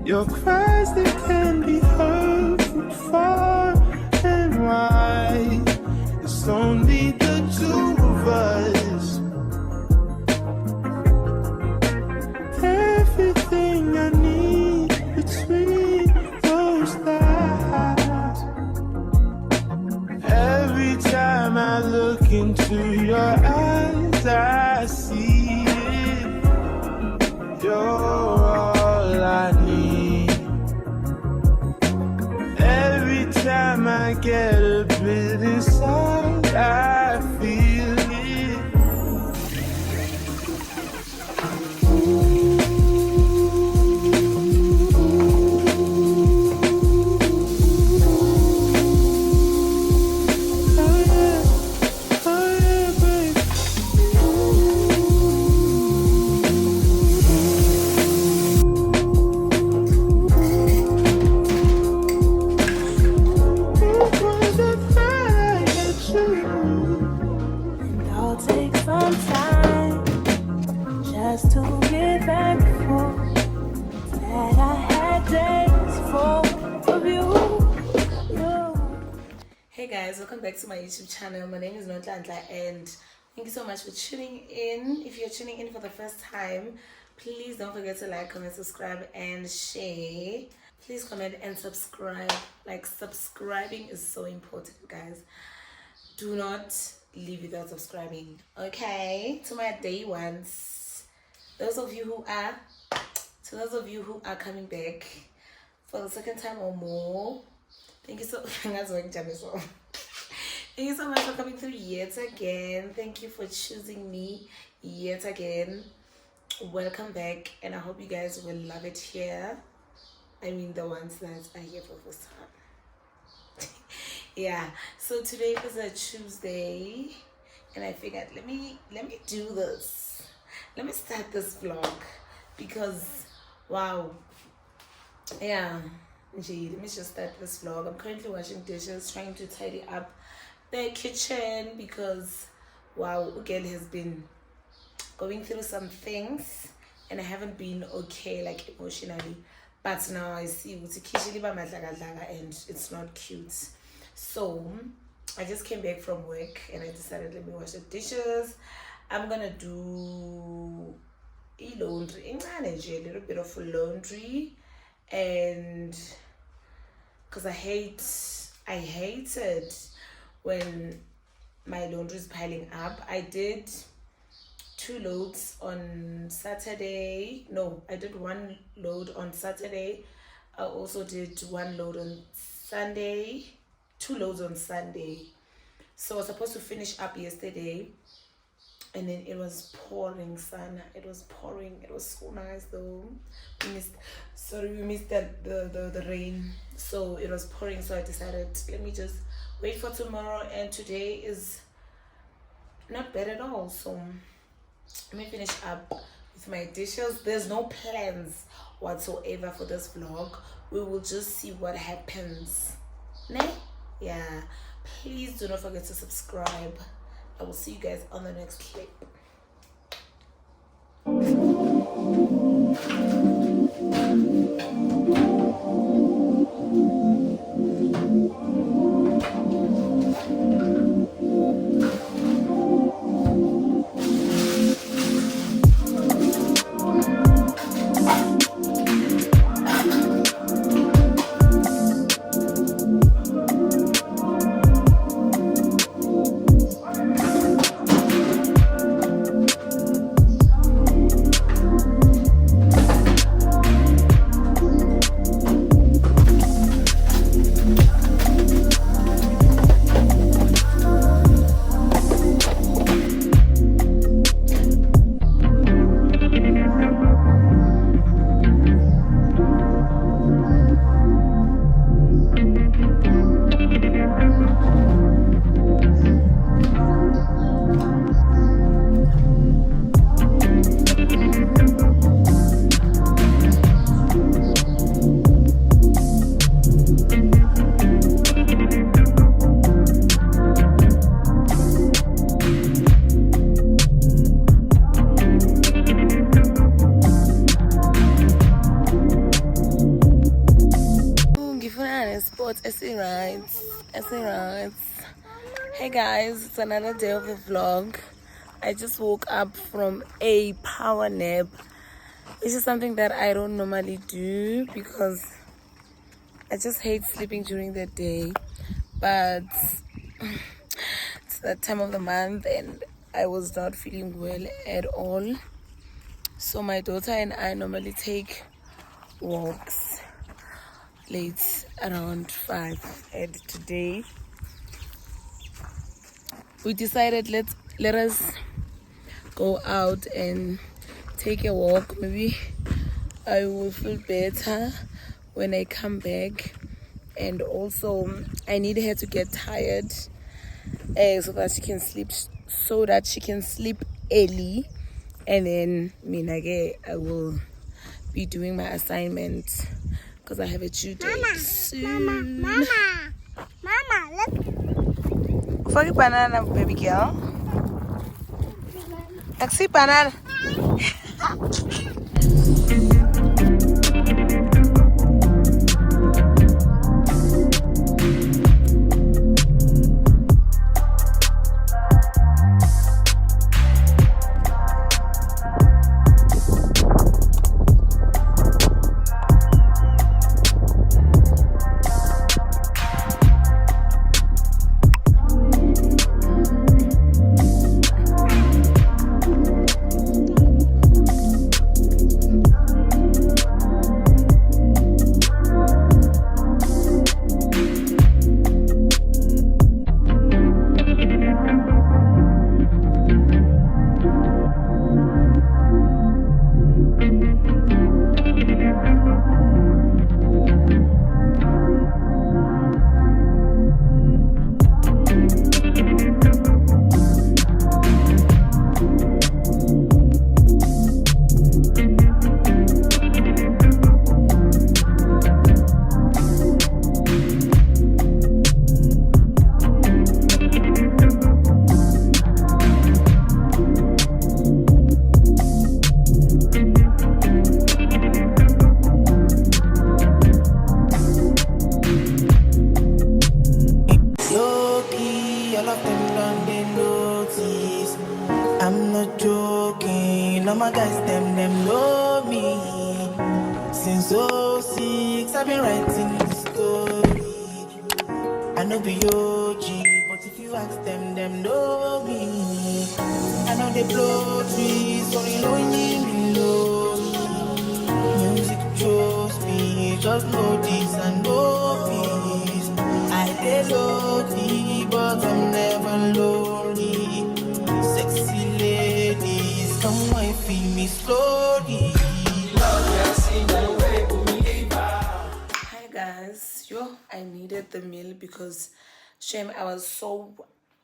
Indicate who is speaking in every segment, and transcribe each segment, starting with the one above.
Speaker 1: Your cries that can be heard from far and wide. It's only the two of us. Everything I need between those thighs. Every time I look into your eyes, I see it. You're all I need. Every time I get a bit inside, I feel it.
Speaker 2: I'll take some time just to get back before that I had days full of you. Hey guys, welcome back to my YouTube channel. My name is Notlandla and thank you so much for tuning in. If you're tuning in for the first time, please don't forget to like, comment, subscribe and share. Please comment and subscribe. Like, subscribing is so important, guys. Do not leave without subscribing. Okay, to my day ones, those of you who are coming back for the second time or more, thank you so thank you so much for coming through yet again. Thank you for choosing me yet again. Welcome back, and I hope you guys will love it here. I mean, the ones that are here for the first time. Yeah, so today is a Tuesday and I figured let me do this. Let me start this vlog because wow. Yeah, let me just start this vlog. I'm currently washing dishes, trying to tidy up the kitchen because wow, Ugel has been going through some things and I haven't been okay, like emotionally, but now I see and it's not cute. So I just came back from work and I decided let me wash the dishes. I'm gonna do laundry, a little bit of laundry, and because I hated when my laundry is piling up. I did 2 loads on Saturday. No, I did 1 load on Saturday. I also did 1 load on Sunday. 2 loads on Sunday. So I was supposed to finish up yesterday and then it was pouring, son. It was pouring. It was so nice though. We missed the rain. So it was pouring, so I decided let me just wait for tomorrow, and today is not bad at all. So let me finish up with my dishes. There's no plans whatsoever for this vlog. We will just see what happens. Nah? Yeah, please do not forget to subscribe. I will see you guys on the next clip. sports, essay rights. Hey guys, it's another day of the vlog. I just woke up from a power nap. This is something that I don't normally do because I just hate sleeping during the day. But it's that time of the month and I was not feeling well at all. So my daughter and I normally take walks late around 5, and today we decided let us go out and take a walk. Maybe I will feel better when I come back, and also I need her to get tired so that she can sleep early, and then I will be doing my assignment because I have a due date soon. Mama, let's fuck a banana, baby girl. I see banana.
Speaker 1: My guys, them know me. Since '06, I've been writing the story. I know be OG, but if you ask them know me. I know they blow trees, so you know me low. Music chose me, just know this and know peace. I did lonely, but I'm never lonely. Sexy ladies, come and feel me slowly.
Speaker 2: Hi guys, I needed the meal because shame I was so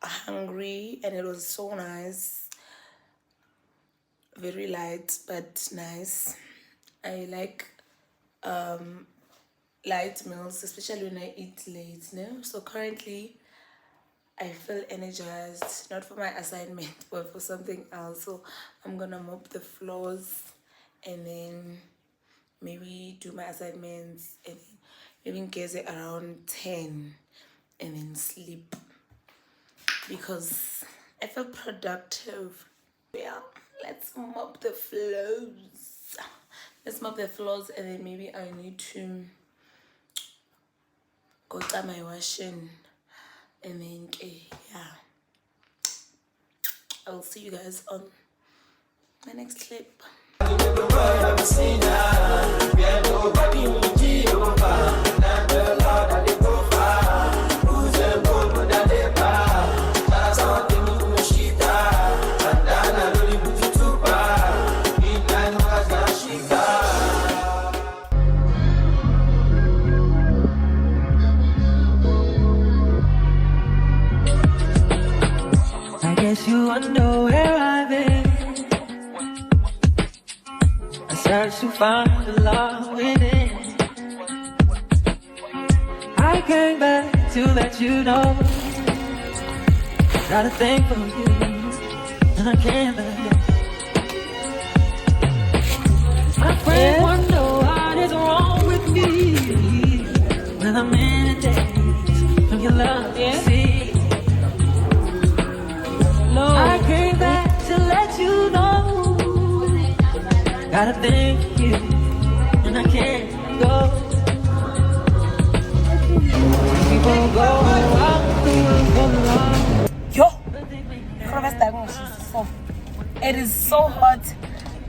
Speaker 2: hungry and it was so nice. Very light but nice. I like light meals, especially when I eat late, no? So currently I feel energized, not for my assignment but for something else. So I'm gonna mop the floors and then maybe do my assignments and maybe get it around 10 and then sleep because I feel productive. Yeah, let's mop the floors. And then maybe I need to go to my washing and then yeah, I will see you guys on my next clip.
Speaker 1: I guess you wonder where I've been. I search to find the love within. I came back to let you know got a thing for you, and I can't let go. My friends wonder what is wrong with me when I'm in Gotta thank you, and I can't go. We won't go out.
Speaker 2: Yo, it is so hot.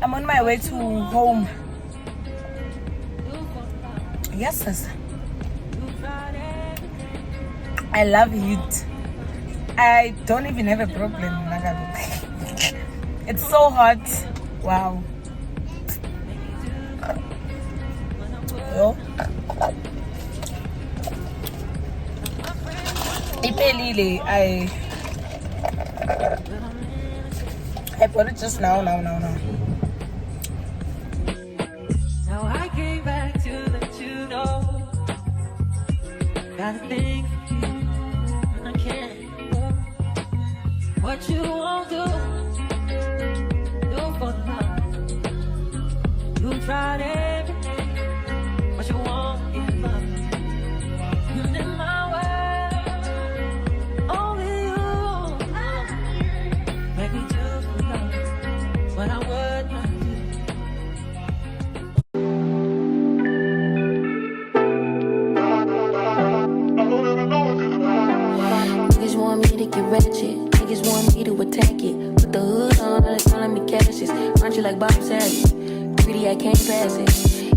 Speaker 2: I'm on my way to home. Yes, sis. I love it. I don't even have a problem. It's so hot. Wow. Yo. I bought it just now.
Speaker 1: Now I came back to let you know. Gotta think I can't go. What you won't do for love. You tried everything, but you won't give up. You in my world, only you. Make me do for love what I would not do.
Speaker 3: Niggas want me to get ratchet. Niggas want me to attack it. Put the hood on, all they calling me Cassius. Aren't you like Bob Saget? Greedy, I can't pass it.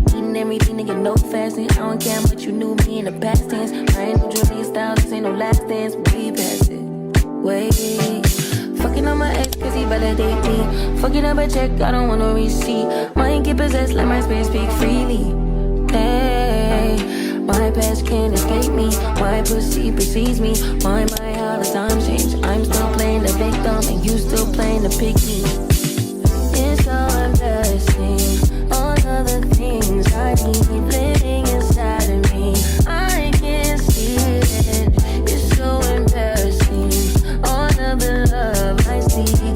Speaker 3: Eating everything, nigga, no fasting. I don't care much you knew me in the past tense. I ain't no Julia style, this ain't no last dance. Way past it. Wait. Fucking on my ex, cause he validate me. Fucking up a check, I don't want no receipt. Mind get possessed, let my spirit speak freely. Hey. My past can't escape me. My pussy precedes me. My how the times change. I'm still playing the victim and you still playing the pick me. It's so embarrassing. All of the things I need living inside of me. I can't see it. It's so embarrassing. All of the love I see.